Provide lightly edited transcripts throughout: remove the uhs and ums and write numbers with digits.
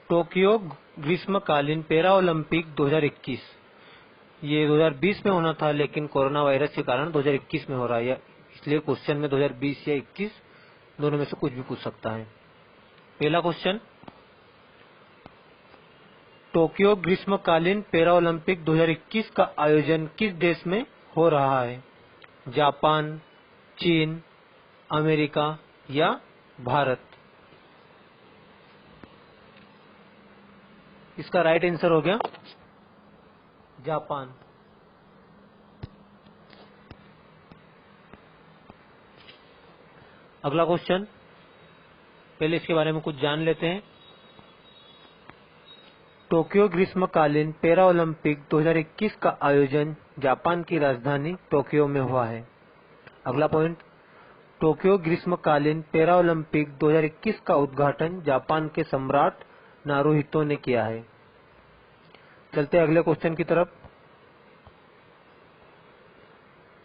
Tokyo ग्रीष्मकालीन para Olympic 2021 ये 2020 में होना था, लेकिन कोरोना वायरस के कारण 2021 में हो रहा है। इसलिए क्वेश्चन में 2020 या 21 दोनों में से कुछ भी पूछ सकता है। पहला क्वेश्चन, टोक्यो ग्रीष्मकालीन पैरा ओलंपिक 2021 का आयोजन किस देश में हो रहा है? जापान, चीन, अमेरिका या भारत? इसका राइट आंसर हो गया जापान। अगला क्वेश्चन, पहले इसके बारे में कुछ जान लेते हैं। टोक्यो ग्रीष्मकालीन पैरा ओलंपिक 2021 का आयोजन जापान की राजधानी टोक्यो में हुआ है। अगला पॉइंट, टोक्यो ग्रीष्मकालीन पैरा ओलंपिक 2021 का उद्घाटन जापान के सम्राट नारुहितो ने किया है। चलते हैं अगले क्वेश्चन की तरफ।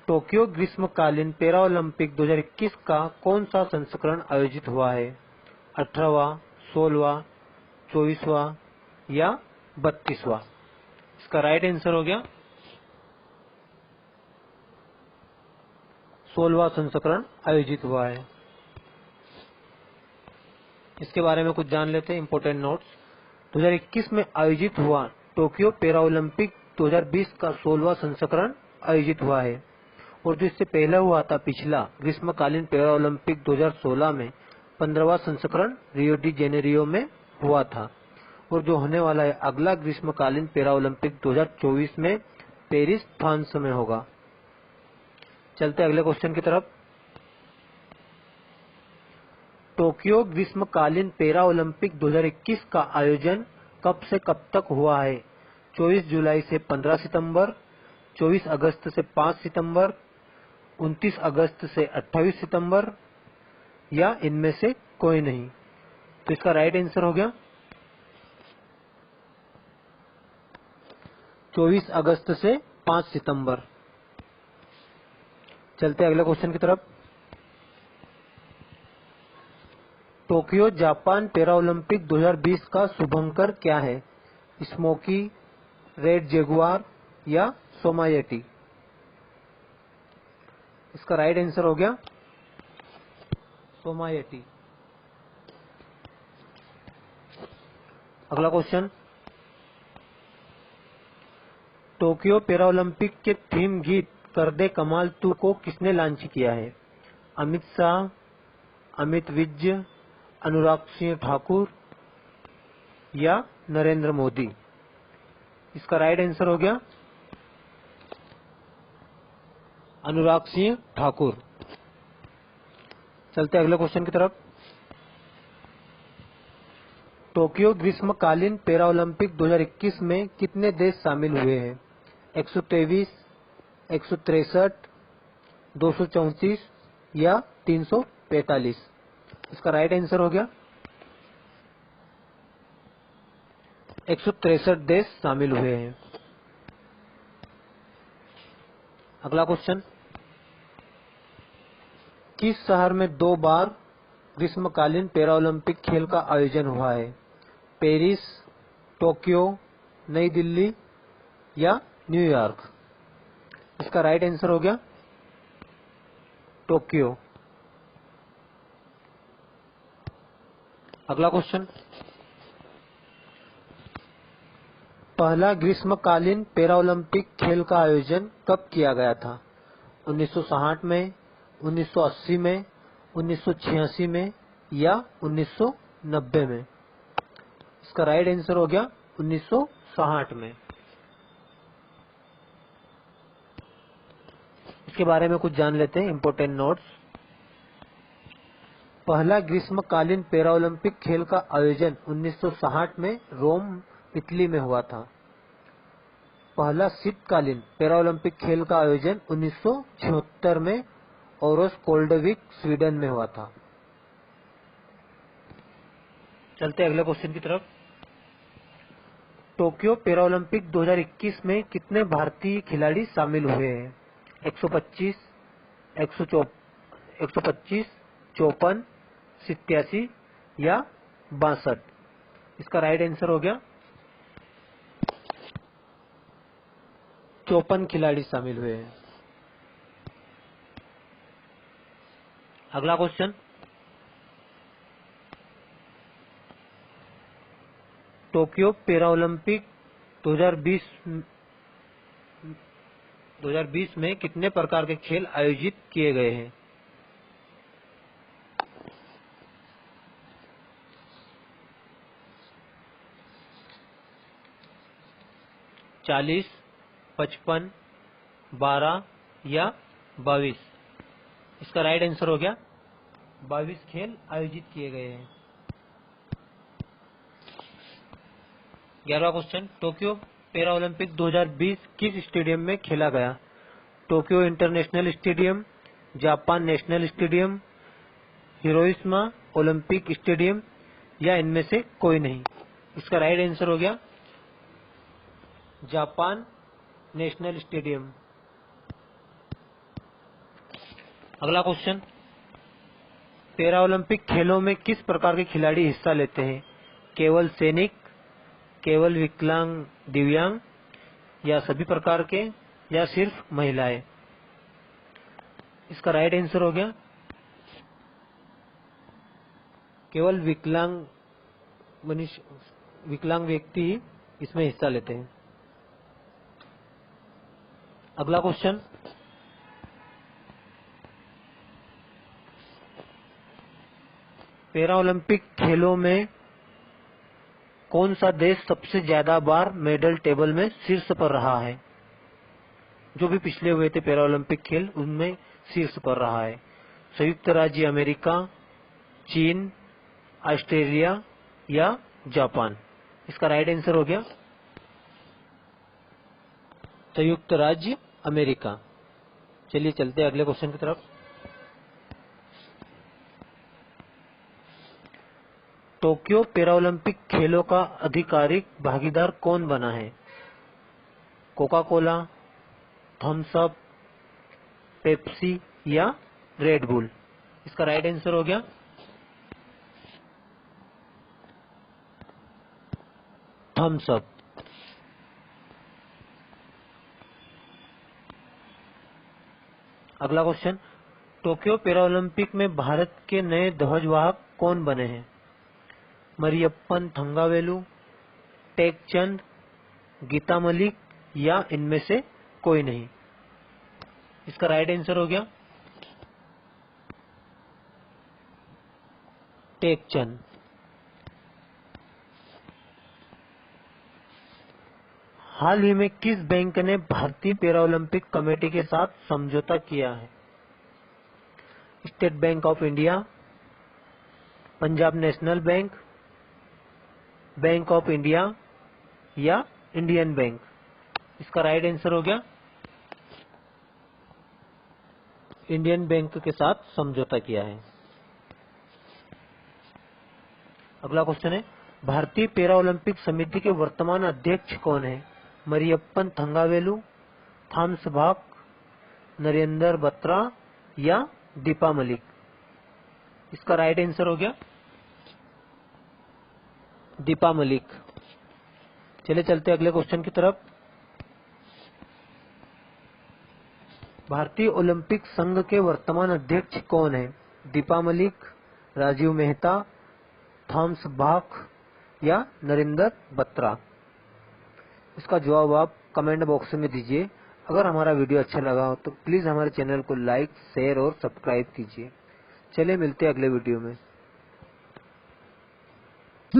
टोक्यो ग्रीष्मकालीन पैरा ओलंपिक 2021 का कौन सा संस्करण आयोजित हुआ है? 18वां, 16वां, 24वां या 32वां? इसका राइट आंसर हो गया 16वां संस्करण आयोजित हुआ है। इसके बारे में कुछ जान लेते हैं, इंपोर्टेंट नोट्स। 2021 में आयोजित हुआ टोक्यो पैरा ओलंपिक 2020 का 16वां संस्करण आयोजित हुआ है, और जो इससे पहले हुआ था पिछला ग्रीष्मकालीन पैरा ओलंपिक 2016 में 15वां संस्करण रियो डी जेनेरियो में हुआ था, और जो होने वाला है अगला ग्रीष्मकालीन पैरा ओलंपिक 2024 में पेरिस, फ्रांस में होगा। चलते अगले क्वेश्चन की तरफ। टोक्यो ग्रीष्मकालीन पैरा ओलंपिक 2021 का आयोजन कब से कब तक हुआ है? 24 जुलाई से 15 सितंबर, 24 अगस्त से 5 सितंबर, 29 अगस्त से 28 सितंबर या इनमें से कोई नहीं? तो इसका राइट आंसर हो गया 24 अगस्त से 5 सितंबर। चलते अगले क्वेश्चन की तरफ। टोक्यो जापान पैरा ओलंपिक 2020 का शुभंकर क्या है? स्मोकी, रेड जेगुआर या सोमायटी? इसका राइट आंसर हो गया सोमायटी। अगला क्वेश्चन, टोक्यो पैरा ओलंपिक के थीम गीत कर दे कमाल तू को किसने लॉन्च किया है? अमित शाह, अमित विज, अनुराग सिंह ठाकुर या नरेंद्र मोदी? इसका राइट आंसर हो गया अनुराग सिंह ठाकुर। चलते अगले क्वेश्चन की तरफ। टोक्यो ग्रीष्मकालीन पैरा ओलंपिक 2021 में कितने देश शामिल हुए हैं? 123, 163, 234 या 345? इसका राइट आंसर हो गया 163 देश शामिल हुए हैं। अगला क्वेश्चन, किस शहर में 2 बार ग्रीष्मकालीन पैरा ओलंपिक खेल का आयोजन हुआ है? पेरिस, टोक्यो, नई दिल्ली या न्यूयॉर्क? इसका राइट आंसर हो गया टोक्यो। अगला क्वेश्चन, पहला ग्रीष्मकालीन पैरा ओलंपिक खेल का आयोजन कब किया गया था? 1960 में, 1980 में, 1986 में या 1990 में? इसका राइट आंसर हो गया 1960 में। इसके बारे में कुछ जान लेते हैं, इंपोर्टेंट नोट्स। पहला ग्रीष्मकालीन पैरा ओलंपिक खेल का आयोजन 1960 में रोम, इटली में हुआ था। पहला शीतकालीन पैरा ओलंपिक खेल का आयोजन 1976 में ओरोस्कोल्डविक, स्वीडन में हुआ था। चलते अगले क्वेश्चन की तरफ। टोक्यो पैरा ओलंपिक 2021 में कितने भारतीय खिलाड़ी शामिल हुए हैं? 125, 125, 54, 87 या 62? इसका राइट आंसर हो गया 54 खिलाड़ी शामिल हुए हैं। अगला क्वेश्चन, टोक्यो पैरा ओलंपिक 2020 में कितने प्रकार के खेल आयोजित किए गए हैं? 40, 55, 12 या 22? इसका राइट आंसर हो गया 22 खेल आयोजित किए गए हैं। 11वां क्वेश्चन, टोक्यो पैरा ओलंपिक 2020 किस स्टेडियम में खेला गया? Tokyo international stadium, Japan national stadium, Hiroshima Olympic stadium या इनमें से कोई नहीं? इसका राइट आंसर हो गया जापान नेशनल स्टेडियम। अगला क्वेश्चन, पैरा ओलंपिक खेलों में किस प्रकार के खिलाड़ी हिस्सा लेते हैं? केवल सैनिक, केवल विकलांग दिव्यांग या सभी प्रकार के या सिर्फ महिलाएं? इसका राइट आंसर हो गया केवल विकलांग व्यक्ति ही इसमें हिस्सा लेते हैं। अगला क्वेश्चन, पैरा ओलंपिक खेलों में कौन सा देश सबसे ज्यादा बार मेडल टेबल में शीर्ष पर रहा है? जो भी पिछले हुए थे पैरा ओलंपिक खेल उनमें शीर्ष पर रहा है। संयुक्त राज्य अमेरिका, चीन, ऑस्ट्रेलिया या जापान? इसका राइट आंसर हो गया संयुक्त राज्य अमेरिका। चलिए चलते हैं अगले क्वेश्चन की तरफ। टोक्यो पैरा ओलंपिक खेलों का आधिकारिक भागीदार कौन बना है? Coca Cola, Thums Up, Pepsi या रेड बुल? इसका राइट आंसर हो गया थम्स अप। अगला क्वेश्चन, टोक्यो पैरा ओलंपिक में भारत के नए ध्वजवाहक कौन बने हैं? मरियप्पन थंगावेलु, टेक चंद, गीता मलिक या इनमें से कोई नहीं? इसका राइट आंसर हो गया टेक चंद। हाल ही में किस बैंक ने भारतीय पैरा ओलंपिक कमेटी के साथ समझौता किया है? State bank of India, Punjab national bank, bank of India या इंडियन बैंक? इसका राइट आंसर हो गया इंडियन बैंक के साथ समझौता किया है। अगला क्वेश्चन है, भारतीय पैरा ओलंपिक समिति के वर्तमान अध्यक्ष कौन है? मरियप्पन थंगावेलु, थॉमस बाक, नरेंद्र बत्रा या दीपा मलिक? इसका राइट आंसर हो गया दीपा मलिक। चले चलते अगले क्वेश्चन की तरफ। भारतीय ओलंपिक संघ के वर्तमान अध्यक्ष कौन है? दीपा मलिक, राजीव मेहता, थॉमस बाक या नरेंद्र बत्रा? इसका जवाब आप कमेंट बॉक्स में दीजिए। अगर हमारा वीडियो अच्छा लगा हो तो प्लीज हमारे चैनल को लाइक, शेयर और सब्सक्राइब कीजिए। चलिए मिलते हैं अगले वीडियो में।